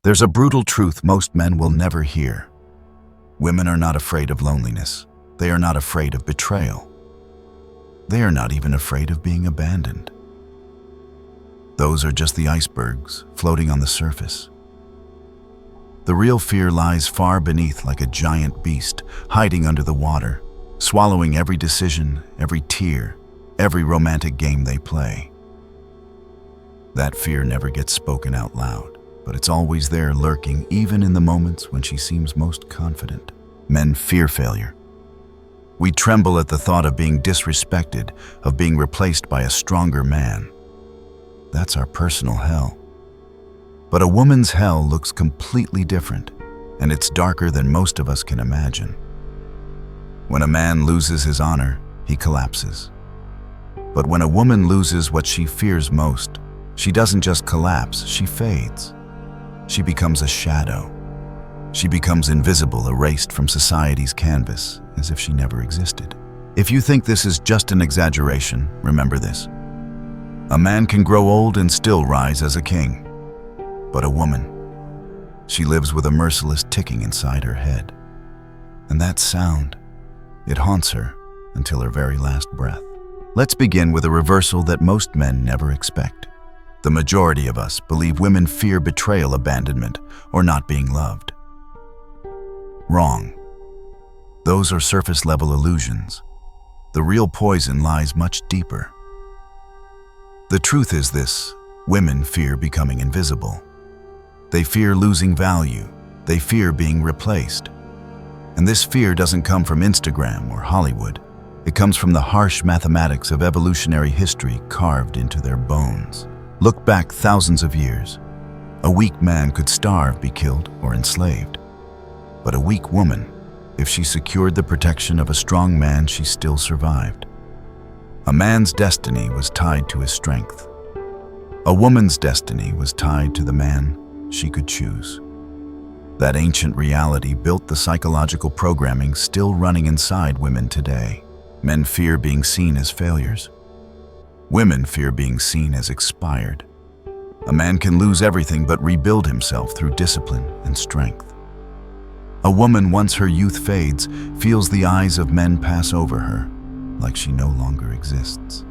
There's a brutal truth most men will never hear. Women are not afraid of loneliness. They are not afraid of betrayal. They are not even afraid of being abandoned. Those are just the icebergs floating on the surface. The real fear lies far beneath, like a giant beast, hiding under the water, swallowing every decision, every tear, every romantic game they play. That fear never gets spoken out loud, but it's always there, lurking even in the moments when she seems most confident. Men fear failure. We tremble at the thought of being disrespected, of being replaced by a stronger man. That's our personal hell. But a woman's hell looks completely different, and it's darker than most of us can imagine. When a man loses his honor, he collapses. But when a woman loses what she fears most, she doesn't just collapse, she fades. She becomes a shadow. She becomes invisible, erased from society's canvas, as if she never existed. If you think this is just an exaggeration, remember this. A man can grow old and still rise as a king. But a woman, she lives with a merciless ticking inside her head. And that sound, it haunts her until her very last breath. Let's begin with a reversal that most men never expect. The majority of us believe women fear betrayal, abandonment, or not being loved. Wrong. Those are surface-level illusions. The real poison lies much deeper. The truth is this: women fear becoming invisible. They fear losing value. They fear being replaced. And this fear doesn't come from Instagram or Hollywood. It comes from the harsh mathematics of evolutionary history carved into their bones. Look back thousands of years. A weak man could starve, be killed, or enslaved. But a weak woman, if she secured the protection of a strong man, she still survived. A man's destiny was tied to his strength. A woman's destiny was tied to the man she could choose. That ancient reality built the psychological programming still running inside women today. Men fear being seen as failures. Women fear being seen as expired. A man can lose everything but rebuild himself through discipline and strength. A woman, once her youth fades, feels the eyes of men pass over her, like she no longer exists.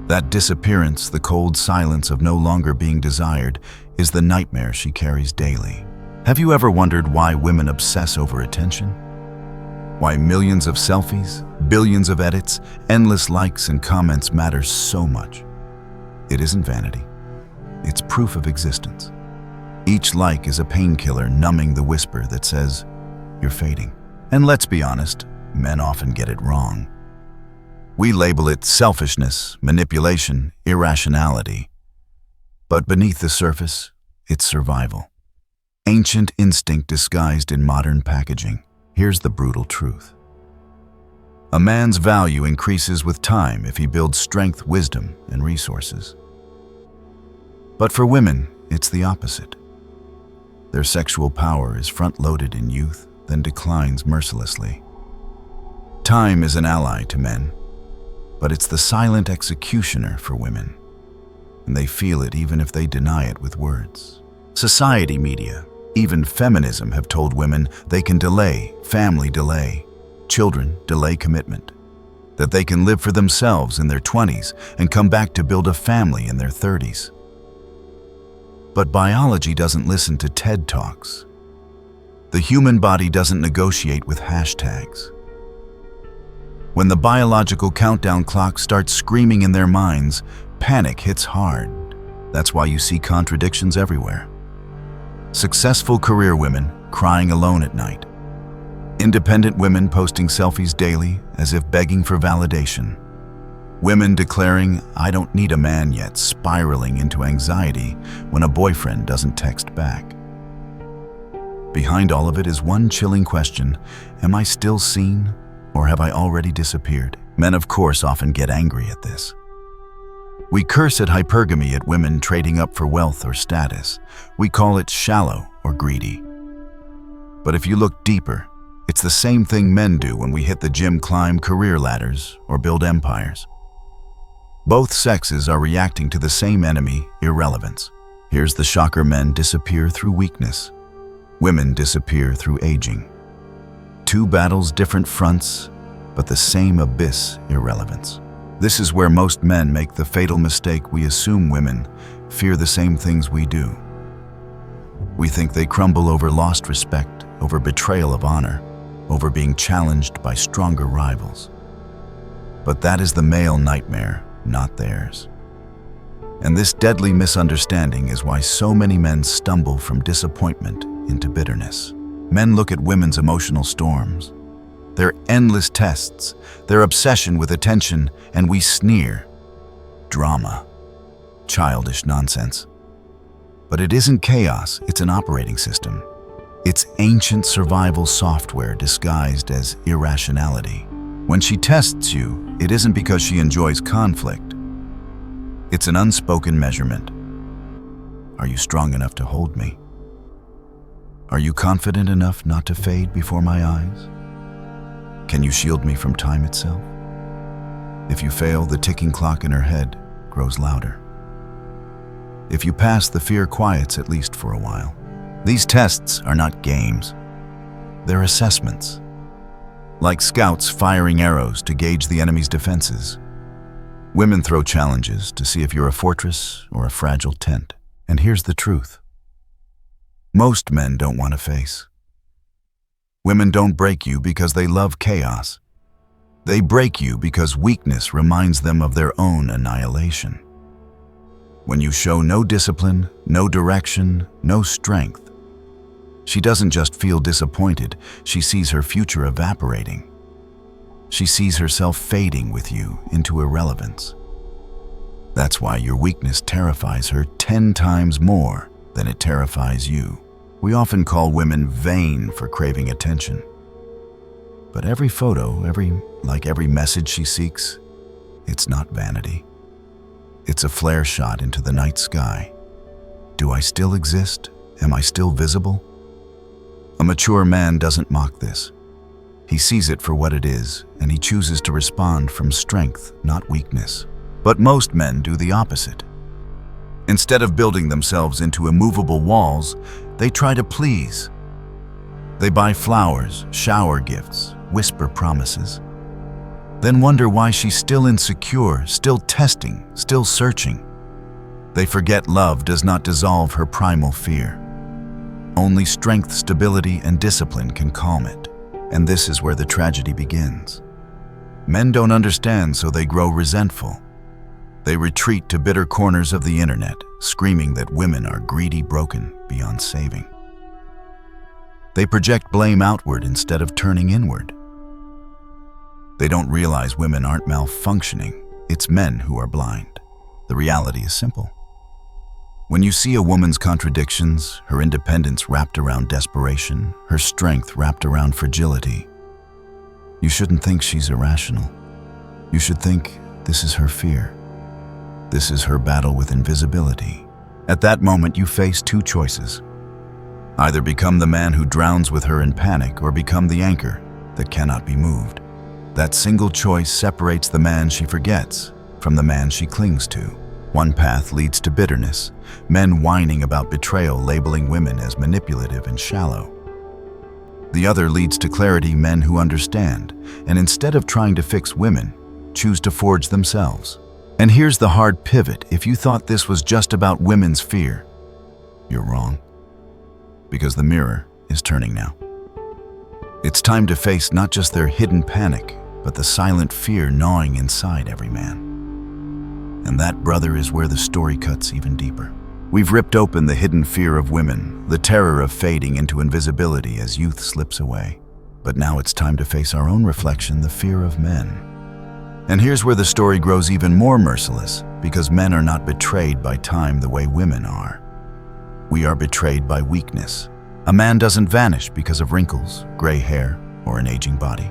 That disappearance, the cold silence of no longer being desired, is the nightmare she carries daily. Have you ever wondered why women obsess over attention? Why millions of selfies, billions of edits, endless likes and comments matter so much? It isn't vanity. It's proof of existence. Each like is a painkiller numbing the whisper that says, "You're fading." And let's be honest, men often get it wrong. We label it selfishness, manipulation, irrationality. But beneath the surface, it's survival. Ancient instinct disguised in modern packaging. Here's the brutal truth. A man's value increases with time if he builds strength, wisdom, and resources. But for women, it's the opposite. Their sexual power is front-loaded in youth, then declines mercilessly. Time is an ally to men, but it's the silent executioner for women, and they feel it even if they deny it with words. Society, media, even feminism have told women they can delay, family delay, children delay commitment, that they can live for themselves in their 20s and come back to build a family in their 30s. But biology doesn't listen to TED Talks. The human body doesn't negotiate with hashtags. When the biological countdown clock starts screaming in their minds, panic hits hard. That's why you see contradictions everywhere. Successful career women crying alone at night. Independent women posting selfies daily as if begging for validation. Women declaring, "I don't need a man yet," spiraling into anxiety when a boyfriend doesn't text back. Behind all of it is one chilling question: am I still seen, or have I already disappeared? Men, of course, often get angry at this. We curse at hypergamy, at women trading up for wealth or status. We call it shallow or greedy. But if you look deeper, it's the same thing men do when we hit the gym, climb career ladders, or build empires. Both sexes are reacting to the same enemy, irrelevance. Here's the shocker: men disappear through weakness. Women disappear through aging. Two battles, different fronts, but the same abyss: irrelevance. This is where most men make the fatal mistake. We assume women fear the same things we do. We think they crumble over lost respect, over betrayal of honor, over being challenged by stronger rivals. But that is the male nightmare, not theirs. And this deadly misunderstanding is why so many men stumble from disappointment into bitterness. Men look at women's emotional storms, their endless tests, their obsession with attention, and we sneer. Drama. Childish nonsense. But it isn't chaos, it's an operating system. It's ancient survival software disguised as irrationality. When she tests you, it isn't because she enjoys conflict. It's an unspoken measurement. Are you strong enough to hold me? Are you confident enough not to fade before my eyes? Can you shield me from time itself? If you fail, the ticking clock in her head grows louder. If you pass, the fear quiets, at least for a while. These tests are not games. They're assessments. Like scouts firing arrows to gauge the enemy's defenses. Women throw challenges to see if you're a fortress or a fragile tent. And here's the truth. Most men don't want to face. Women don't break you because they love chaos. They break you because weakness reminds them of their own annihilation. When you show no discipline, no direction, no strength, she doesn't just feel disappointed, she sees her future evaporating. She sees herself fading with you into irrelevance. That's why your weakness terrifies her 10 times more than it terrifies you. We often call women vain for craving attention. But every photo, every message she seeks, it's not vanity. It's a flare shot into the night sky. Do I still exist? Am I still visible? A mature man doesn't mock this. He sees it for what it is, and he chooses to respond from strength, not weakness. But most men do the opposite. Instead of building themselves into immovable walls, they try to please. They buy flowers, shower gifts, whisper promises. Then wonder why she's still insecure, still testing, still searching. They forget love does not dissolve her primal fear. Only strength, stability, and discipline can calm it. And this is where the tragedy begins. Men don't understand, so they grow resentful. They retreat to bitter corners of the internet, screaming that women are greedy, broken, beyond saving. They project blame outward instead of turning inward. They don't realize women aren't malfunctioning, it's men who are blind. The reality is simple. When you see a woman's contradictions, her independence wrapped around desperation, her strength wrapped around fragility, you shouldn't think she's irrational. You should think this is her fear. This is her battle with invisibility. At that moment, you face two choices. Either become the man who drowns with her in panic or become the anchor that cannot be moved. That single choice separates the man she forgets from the man she clings to. One path leads to bitterness, men whining about betrayal, labeling women as manipulative and shallow. The other leads to clarity, men who understand, and instead of trying to fix women, choose to forge themselves. And here's the hard pivot. If you thought this was just about women's fear, you're wrong. Because the mirror is turning now. It's time to face not just their hidden panic, but the silent fear gnawing inside every man. And that, brother, is where the story cuts even deeper. We've ripped open the hidden fear of women, the terror of fading into invisibility as youth slips away. But now it's time to face our own reflection, the fear of men. And here's where the story grows even more merciless, because men are not betrayed by time the way women are. We are betrayed by weakness. A man doesn't vanish because of wrinkles, gray hair, or an aging body.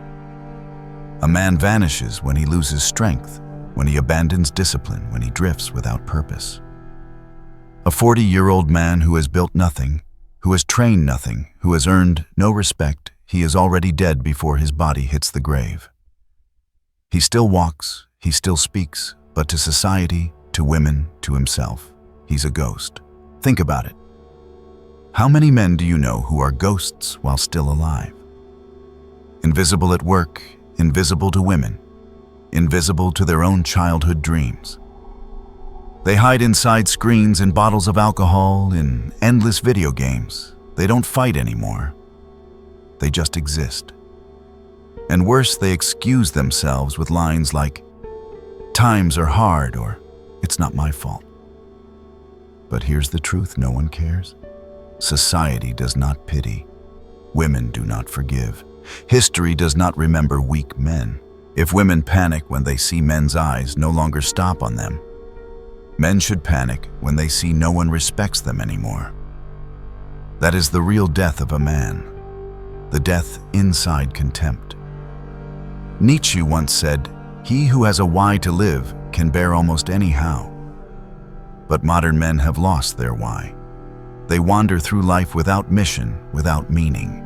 A man vanishes when he loses strength, when he abandons discipline, when he drifts without purpose. A 40-year-old man who has built nothing, who has trained nothing, who has earned no respect, he is already dead before his body hits the grave. He still walks, he still speaks, but to society, to women, to himself, he's a ghost. Think about it. How many men do you know who are ghosts while still alive? Invisible at work, invisible to women, invisible to their own childhood dreams. They hide inside screens and bottles of alcohol, in endless video games. They don't fight anymore. They just exist. And worse, they excuse themselves with lines like, "Times are hard," or "It's not my fault." But here's the truth no one cares. Society does not pity. Women do not forgive. History does not remember weak men. If women panic when they see men's eyes no longer stop on them, men should panic when they see no one respects them anymore. That is the real death of a man, the death inside contempt. Nietzsche once said, "He who has a why to live can bear almost any how." But modern men have lost their why. They wander through life without mission, without meaning.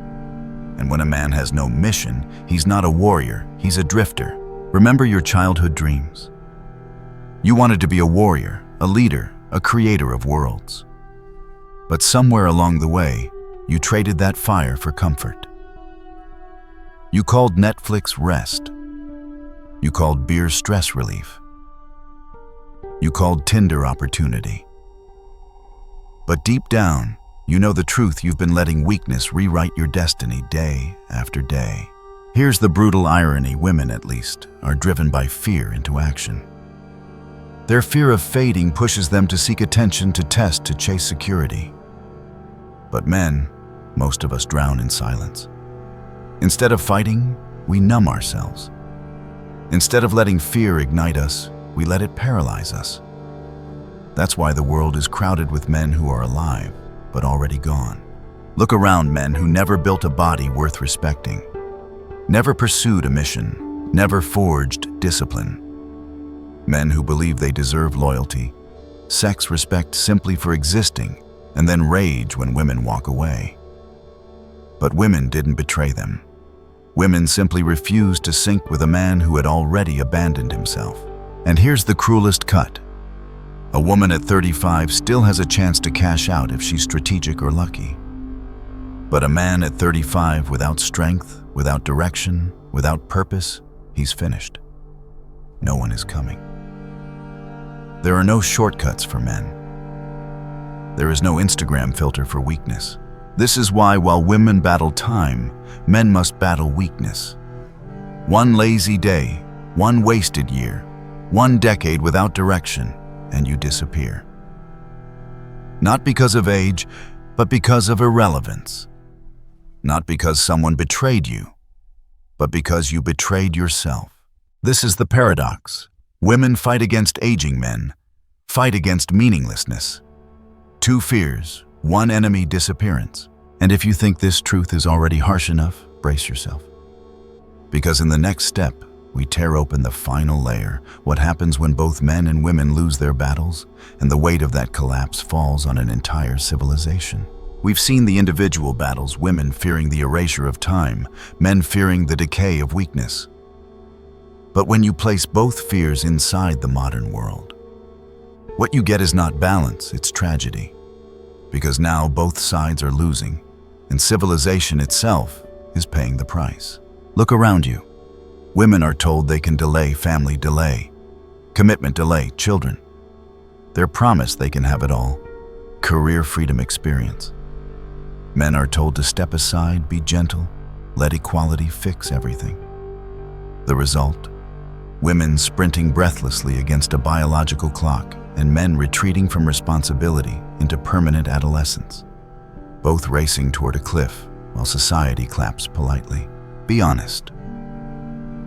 And when a man has no mission, he's not a warrior, he's a drifter. Remember your childhood dreams. You wanted to be a warrior, a leader, a creator of worlds. But somewhere along the way, you traded that fire for comfort. You called Netflix rest. You called beer stress relief. You called Tinder opportunity. But deep down, you know the truth. You've been letting weakness rewrite your destiny day after day. Here's the brutal irony: women, at least, are driven by fear into action. Their fear of fading pushes them to seek attention, to test, to chase security. But men, most of us drown in silence. Instead of fighting, we numb ourselves. Instead of letting fear ignite us, we let it paralyze us. That's why the world is crowded with men who are alive, but already gone. Look around: men who never built a body worth respecting, never pursued a mission, never forged discipline. Men who believe they deserve loyalty, sex, respect simply for existing, and then rage when women walk away. But women didn't betray them. Women simply refused to sink with a man who had already abandoned himself. And here's the cruelest cut. A woman at 35 still has a chance to cash out if she's strategic or lucky. But a man at 35 without strength, without direction, without purpose, he's finished. No one is coming. There are no shortcuts for men. There is no Instagram filter for weakness. This is why, while women battle time, men must battle weakness. One lazy day, one wasted year, one decade without direction, and you disappear. Not because of age, but because of irrelevance. Not because someone betrayed you, but because you betrayed yourself. This is the paradox. Women fight against aging men, fight against meaninglessness. Two fears, one enemy: disappearance. And if you think this truth is already harsh enough, brace yourself. Because in the next step, we tear open the final layer: what happens when both men and women lose their battles, and the weight of that collapse falls on an entire civilization. We've seen the individual battles: women fearing the erasure of time, men fearing the decay of weakness. But when you place both fears inside the modern world, what you get is not balance, it's tragedy. Because now both sides are losing, and civilization itself is paying the price. Look around you. Women are told they can delay family, delay commitment, delay children. They're promised they can have it all: career, freedom, experience. Men are told to step aside, be gentle, let equality fix everything. The result? Women sprinting breathlessly against a biological clock, and men retreating from responsibility into permanent adolescence. Both racing toward a cliff while society claps politely. Be honest.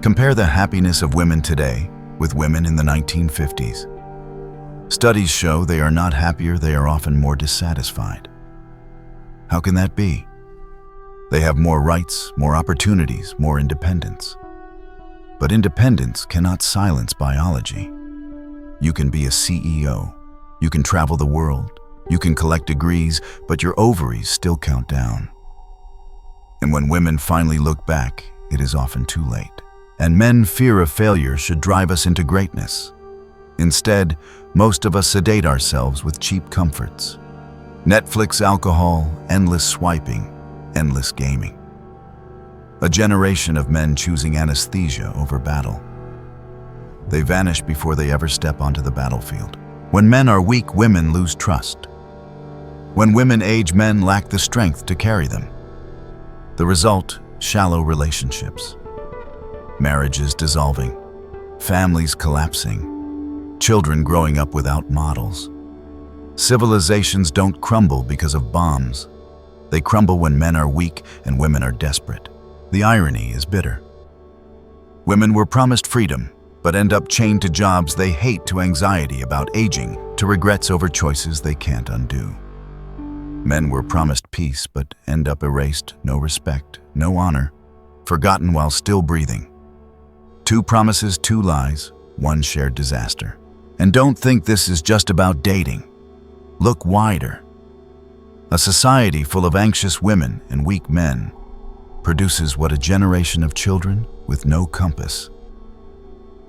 Compare the happiness of women today with women in the 1950s. Studies show they are not happier, they are often more dissatisfied. How can that be? They have more rights, more opportunities, more independence. But independence cannot silence biology. You can be a CEO, you can travel the world, you can collect degrees, but your ovaries still count down. And when women finally look back, it is often too late. And men's fear of failure should drive us into greatness. Instead, most of us sedate ourselves with cheap comforts. Netflix, alcohol, endless swiping, endless gaming. A generation of men choosing anesthesia over battle. They vanish before they ever step onto the battlefield. When men are weak, women lose trust. When women age, men lack the strength to carry them. The result, shallow relationships. Marriages dissolving. Families collapsing. Children growing up without models. Civilizations don't crumble because of bombs. They crumble when men are weak and women are desperate. The irony is bitter. Women were promised freedom, but end up chained to jobs they hate, to anxiety about aging, to regrets over choices they can't undo. Men were promised peace, but end up erased, no respect, no honor, forgotten while still breathing. 2 promises, 2 lies, 1 shared disaster. And don't think this is just about dating. Look wider. A society full of anxious women and weak men produces what? A generation of children with no compass.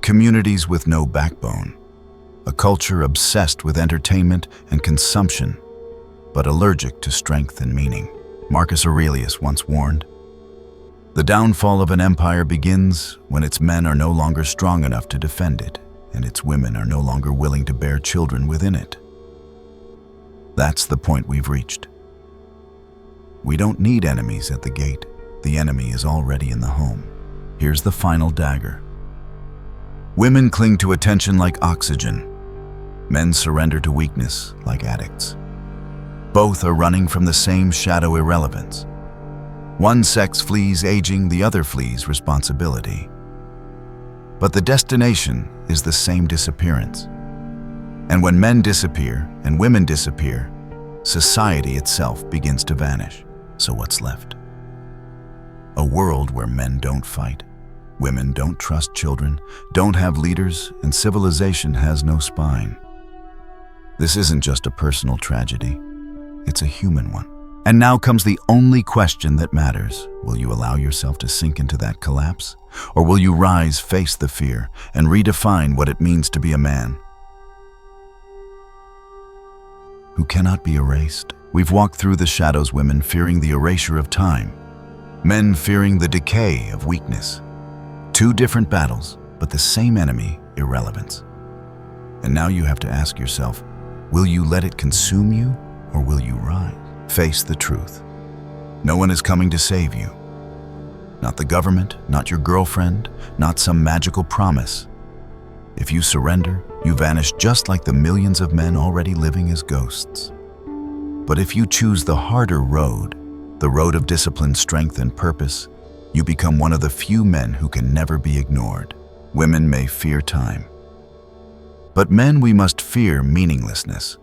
Communities with no backbone. A culture obsessed with entertainment and consumption, but allergic to strength and meaning. Marcus Aurelius once warned, "The downfall of an empire begins when its men are no longer strong enough to defend it, and its women are no longer willing to bear children within it." That's the point we've reached. We don't need enemies at the gate. The enemy is already in the home. Here's the final dagger. Women cling to attention like oxygen. Men surrender to weakness like addicts. Both are running from the same shadow, irrelevance. One sex flees aging, the other flees responsibility. But the destination is the same: disappearance. And when men disappear and women disappear, society itself begins to vanish. So what's left? A world where men don't fight, women don't trust children, don't have leaders, and civilization has no spine. This isn't just a personal tragedy, it's a human one. And now comes the only question that matters. Will you allow yourself to sink into that collapse? Or will you rise, face the fear, and redefine what it means to be a man who cannot be erased? We've walked through the shadows, women fearing the erasure of time, men fearing the decay of weakness. 2 different battles, but the same enemy, irrelevance. And now you have to ask yourself, will you let it consume you, or will you rise? Face the truth. No one is coming to save you. Not the government, not your girlfriend, not some magical promise. If you surrender, you vanish just like the millions of men already living as ghosts. But if you choose the harder road, the road of discipline, strength, and purpose, you become one of the few men who can never be ignored. Women may fear time, but men, we must fear meaninglessness.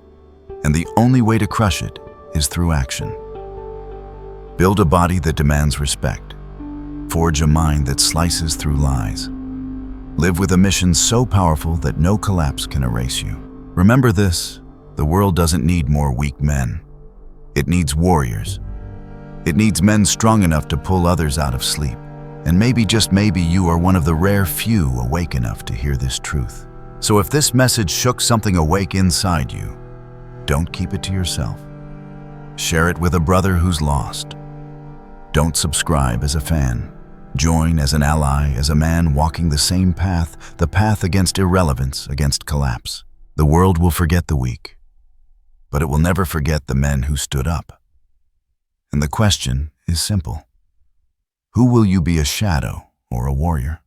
And the only way to crush it is through action. Build a body that demands respect. Forge a mind that slices through lies. Live with a mission so powerful that no collapse can erase you. Remember this: the world doesn't need more weak men. It needs warriors. It needs men strong enough to pull others out of sleep. And maybe, just maybe, you are one of the rare few awake enough to hear this truth. So if this message shook something awake inside you, don't keep it to yourself. Share it with a brother who's lost. Don't subscribe as a fan. Join as an ally, as a man walking the same path, the path against irrelevance, against collapse. The world will forget the weak, but it will never forget the men who stood up. And the question is simple: who will you be, a shadow or a warrior?